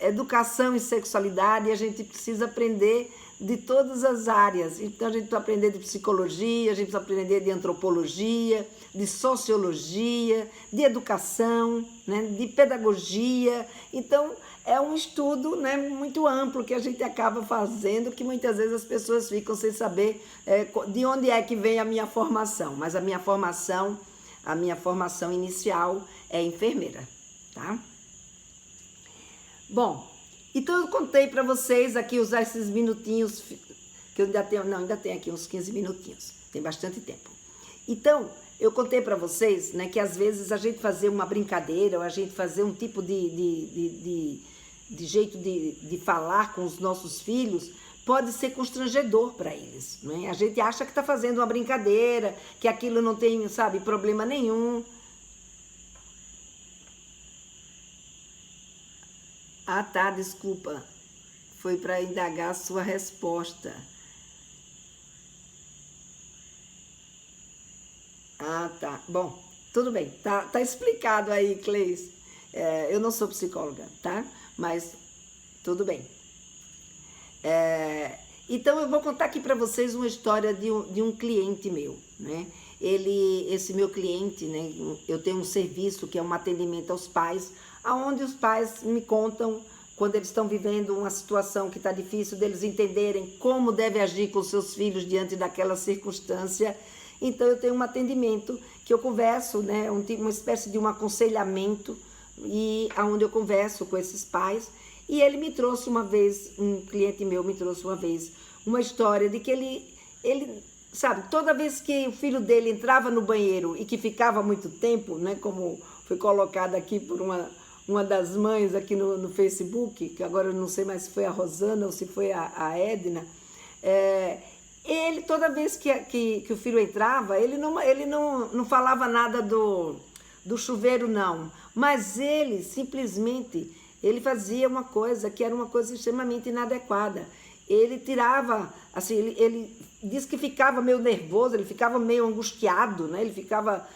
educação em sexualidade, a gente precisa aprender de todas as áreas. Então, a gente precisa aprender de psicologia, a gente precisa aprender de antropologia, de sociologia, de educação, né, de pedagogia. Então, é um estudo, né, muito amplo que a gente acaba fazendo, que muitas vezes as pessoas ficam sem saber de onde é que vem a minha formação. Mas a minha formação inicial é enfermeira, tá? Bom, então eu contei para vocês aqui, usar esses minutinhos, que eu ainda tenho aqui uns 15 minutinhos, tem bastante tempo. Então, eu contei para vocês, né, que às vezes a gente fazer uma brincadeira, ou a gente fazer um tipo de jeito de falar com os nossos filhos, pode ser constrangedor para eles, né? A gente acha que está fazendo uma brincadeira, que aquilo não tem, sabe, problema nenhum. Ah, tá, desculpa. Foi para indagar a sua resposta. Ah, tá. Bom, tudo bem. Tá explicado aí, Cleice. Eu não sou psicóloga, tá? Mas tudo bem. Então, eu vou contar aqui para vocês uma história de um cliente meu, né? Esse meu cliente, né? Eu tenho um serviço que é um atendimento aos pais, onde os pais me contam quando eles estão vivendo uma situação que está difícil, deles entenderem como deve agir com seus filhos diante daquela circunstância. Então, eu tenho um atendimento que eu converso, né, uma espécie de um aconselhamento, e onde eu converso com esses pais. E ele me trouxe uma vez, um cliente meu me trouxe uma vez, uma história de que ele sabe, toda vez que o filho dele entrava no banheiro e que ficava muito tempo, né, como foi colocado aqui por uma das mães aqui no Facebook, que agora eu não sei mais se foi a Rosana ou se foi a Edna, ele, toda vez que o filho entrava, ele não falava nada do chuveiro, não, mas ele simplesmente, ele fazia uma coisa que era uma coisa extremamente inadequada. Ele tirava, assim, ele disse que ficava meio nervoso, ele ficava meio angustiado, né? Ele ficava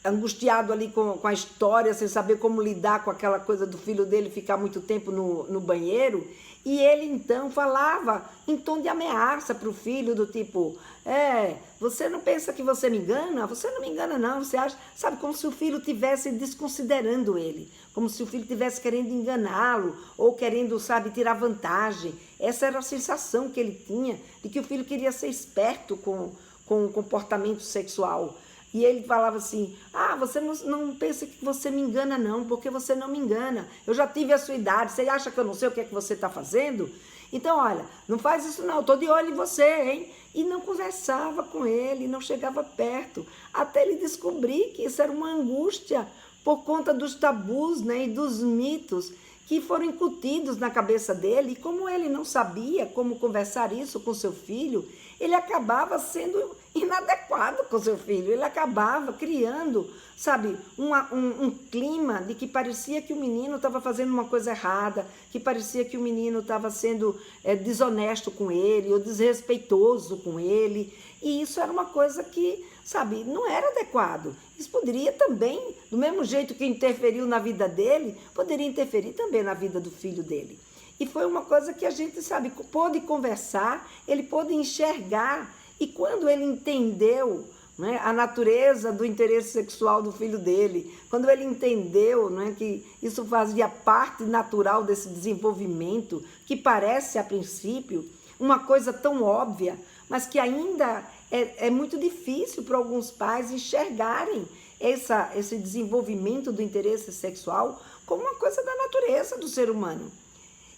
angustiado ali com a história, sem saber como lidar com aquela coisa do filho dele ficar muito tempo no banheiro. E ele então falava em tom de ameaça para o filho, do tipo, você não pensa que você me engana? Você não me engana não, você acha, sabe, como se o filho estivesse desconsiderando ele, como se o filho estivesse querendo enganá-lo, ou querendo, sabe, tirar vantagem. Essa era a sensação que ele tinha, de que o filho queria ser esperto com o comportamento sexual. E ele falava assim, você não pensa que você me engana não, porque você não me engana. Eu já tive a sua idade, você acha que eu não sei o que é que você está fazendo? Então, olha, não faz isso não, eu estou de olho em você, hein? E não conversava com ele, não chegava perto, até ele descobrir que isso era uma angústia por conta dos tabus, né, e dos mitos que foram incutidos na cabeça dele. E como ele não sabia como conversar isso com seu filho, ele acabava sendo inadequado com seu filho. Ele acabava criando, sabe, um clima de que parecia que o menino estava fazendo uma coisa errada, que parecia que o menino estava sendo desonesto com ele, ou desrespeitoso com ele. E isso era uma coisa que, sabe, não era adequado. Isso poderia também, do mesmo jeito que interferiu na vida dele, poderia interferir também na vida do filho dele. E foi uma coisa que a gente, sabe, pôde conversar, ele pôde enxergar. E quando ele entendeu, né, a natureza do interesse sexual do filho dele, quando ele entendeu, né, que isso fazia parte natural desse desenvolvimento, que parece, a princípio, uma coisa tão óbvia, mas que ainda é muito difícil para alguns pais enxergarem esse desenvolvimento do interesse sexual como uma coisa da natureza do ser humano.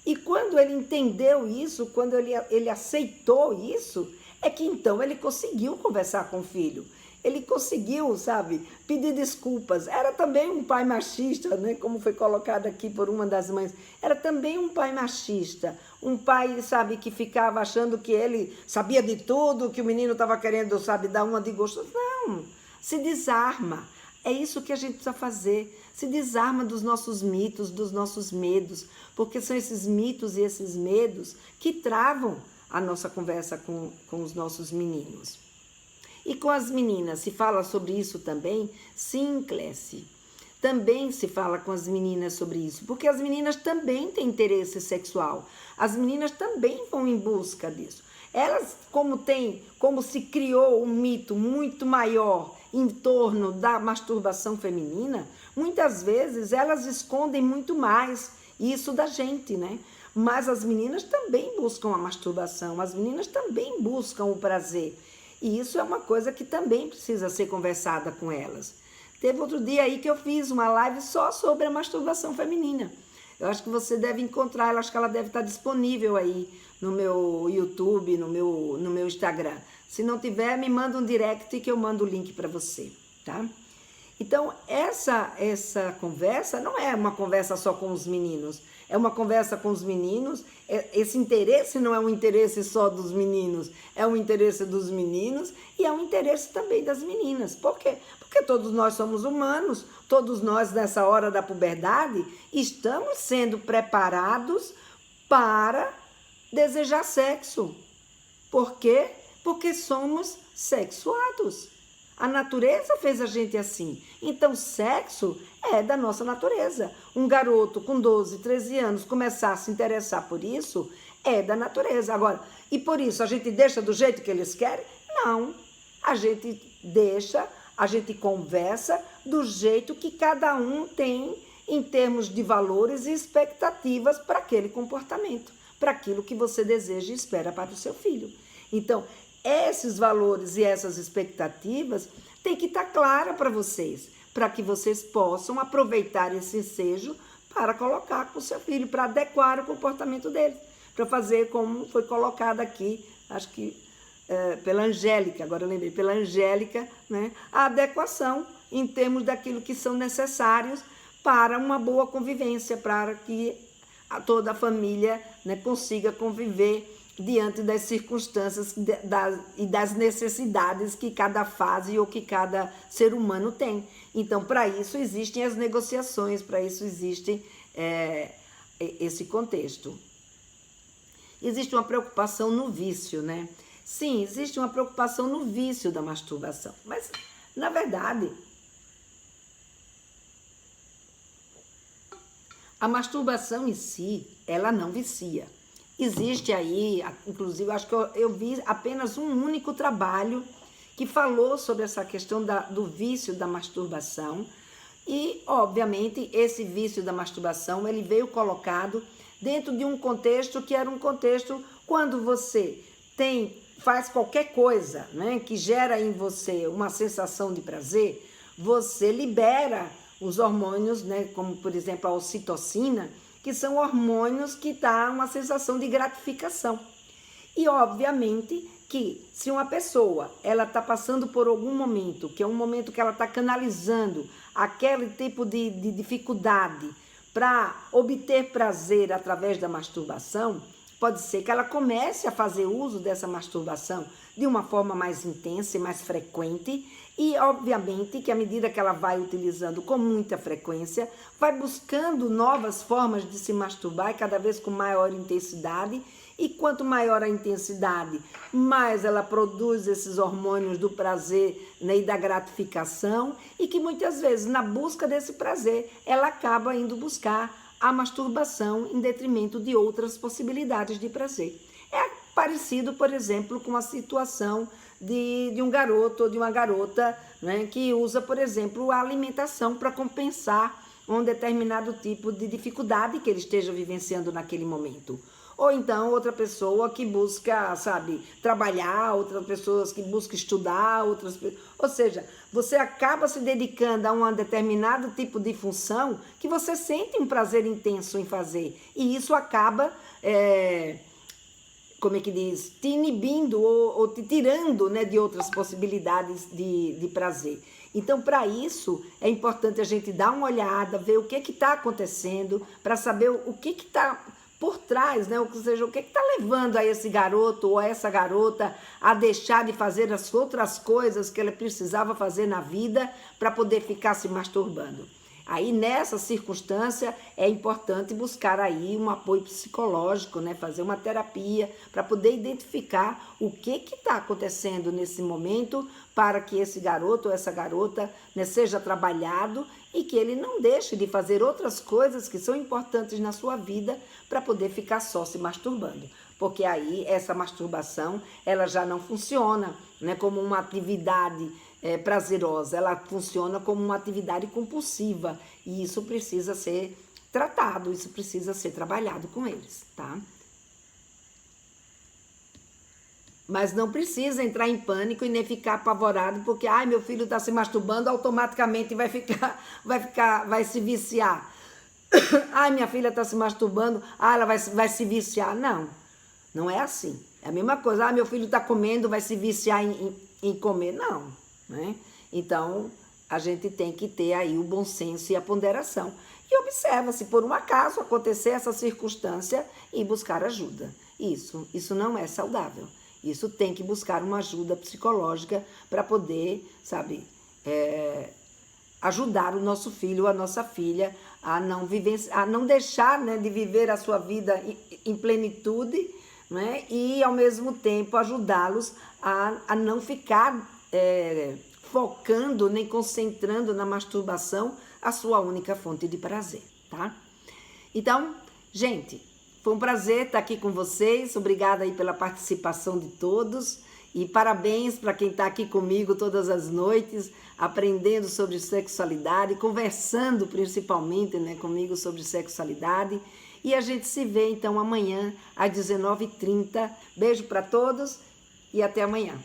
E quando ele entendeu isso, quando ele aceitou isso, é que então ele conseguiu conversar com o filho. Ele conseguiu, sabe, pedir desculpas. Era também um pai machista, né, como foi colocado aqui por uma das mães. Era também um pai machista. Um pai, sabe, que ficava achando que ele sabia de tudo, que o menino estava querendo, sabe, dar uma de gosto. Não, se desarma. É isso que a gente precisa fazer. Se desarma dos nossos mitos, dos nossos medos. Porque são esses mitos e esses medos que travam a nossa conversa com os nossos meninos. E com as meninas, se fala sobre isso também? Sim, Clécia. Também se fala com as meninas sobre isso, porque as meninas também têm interesse sexual. As meninas também vão em busca disso. Elas, como se criou um mito muito maior em torno da masturbação feminina, muitas vezes elas escondem muito mais isso da gente, né? Mas as meninas também buscam a masturbação, as meninas também buscam o prazer. E isso é uma coisa que também precisa ser conversada com elas. Teve outro dia aí que eu fiz uma live só sobre a masturbação feminina. Eu acho que você deve encontrar ela, acho que ela deve estar disponível aí no meu YouTube, no meu Instagram. Se não tiver, me manda um direct que eu mando o link para você, tá? Então, essa conversa não é uma conversa só com os meninos, é uma conversa com os meninos. Esse interesse não é um interesse só dos meninos, é um interesse dos meninos e é um interesse também das meninas. Por quê? Porque todos nós somos humanos, todos nós nessa hora da puberdade estamos sendo preparados para desejar sexo. Por quê? Porque somos sexuados. A natureza fez a gente assim. Então, sexo é da nossa natureza. Um garoto com 12, 13 anos começar a se interessar por isso é da natureza. Agora, e por isso a gente deixa do jeito que eles querem? Não. A gente deixa, a gente conversa do jeito que cada um tem em termos de valores e expectativas para aquele comportamento, para aquilo que você deseja e espera para o seu filho. Então, esses valores e essas expectativas têm que estar clara para vocês, para que vocês possam aproveitar esse ensejo para colocar com o seu filho, para adequar o comportamento dele, para fazer como foi colocado aqui, acho que pela Angélica, agora eu lembrei, pela Angélica, né, a adequação em termos daquilo que são necessários para uma boa convivência, para que toda a família, né, consiga conviver diante das circunstâncias e das necessidades que cada fase ou que cada ser humano tem. Então, para isso existem as negociações, para isso existe esse contexto. Existe uma preocupação no vício, né? Sim, existe uma preocupação no vício da masturbação, mas, na verdade, a masturbação em si, ela não vicia. Existe aí, inclusive, acho que eu vi apenas um único trabalho que falou sobre essa questão do vício da masturbação. E, obviamente, esse vício da masturbação, ele veio colocado dentro de um contexto que era um contexto quando você faz qualquer coisa, né, que gera em você uma sensação de prazer, você libera os hormônios, né, como, por exemplo, a ocitocina, que são hormônios que dão uma sensação de gratificação. E, obviamente, que se uma pessoa ela está passando por algum momento, que é um momento que ela está canalizando aquele tipo de dificuldade para obter prazer através da masturbação, pode ser que ela comece a fazer uso dessa masturbação de uma forma mais intensa e mais frequente e, obviamente, que à medida que ela vai utilizando com muita frequência, vai buscando novas formas de se masturbar e cada vez com maior intensidade. E quanto maior a intensidade, mais ela produz esses hormônios do prazer, né, e da gratificação, e que muitas vezes, na busca desse prazer, ela acaba indo buscar a masturbação em detrimento de outras possibilidades de prazer. É parecido, por exemplo, com a situação de um garoto ou de uma garota, né, que usa, por exemplo, a alimentação para compensar um determinado tipo de dificuldade que ele esteja vivenciando naquele momento. Ou então outra pessoa que busca, sabe, trabalhar, outras pessoas que buscam estudar, ou seja, você acaba se dedicando a um determinado tipo de função que você sente um prazer intenso em fazer. E isso acaba, como é que diz, te inibindo ou te tirando, né, de outras possibilidades de prazer. Então, para isso, é importante a gente dar uma olhada, ver o que está acontecendo, para saber o que está por trás, né? Ou seja, o que está levando a esse garoto ou a essa garota a deixar de fazer as outras coisas que ela precisava fazer na vida para poder ficar se masturbando. Aí, nessa circunstância, é importante buscar aí um apoio psicológico, né? Fazer uma terapia para poder identificar o que está acontecendo nesse momento para que esse garoto ou essa garota, né, seja trabalhado e que ele não deixe de fazer outras coisas que são importantes na sua vida para poder ficar só se masturbando. Porque aí essa masturbação ela já não funciona, né, como uma atividade prazerosa, ela funciona como uma atividade compulsiva e isso precisa ser tratado, isso precisa ser trabalhado com eles, tá? Mas não precisa entrar em pânico e nem ficar apavorado porque, ai, meu filho está se masturbando, automaticamente vai se viciar. Ai, minha filha está se masturbando, ela vai se viciar. Não, não é assim. É a mesma coisa, meu filho está comendo, vai se viciar em comer. Não, né? Então, a gente tem que ter aí o bom senso e a ponderação. E observa se por um acaso acontecer essa circunstância e buscar ajuda. Isso não é saudável. Isso tem que buscar uma ajuda psicológica para poder, sabe, ajudar o nosso filho ou a nossa filha a não deixar, né, de viver a sua vida em plenitude, né, e ao mesmo tempo ajudá-los a não ficar focando nem concentrando na masturbação a sua única fonte de prazer, tá? Então, gente, foi um prazer estar aqui com vocês, obrigada aí pela participação de todos e parabéns para quem está aqui comigo todas as noites, aprendendo sobre sexualidade, conversando principalmente, né, comigo sobre sexualidade. E a gente se vê então amanhã às 19h30. Beijo para todos e até amanhã.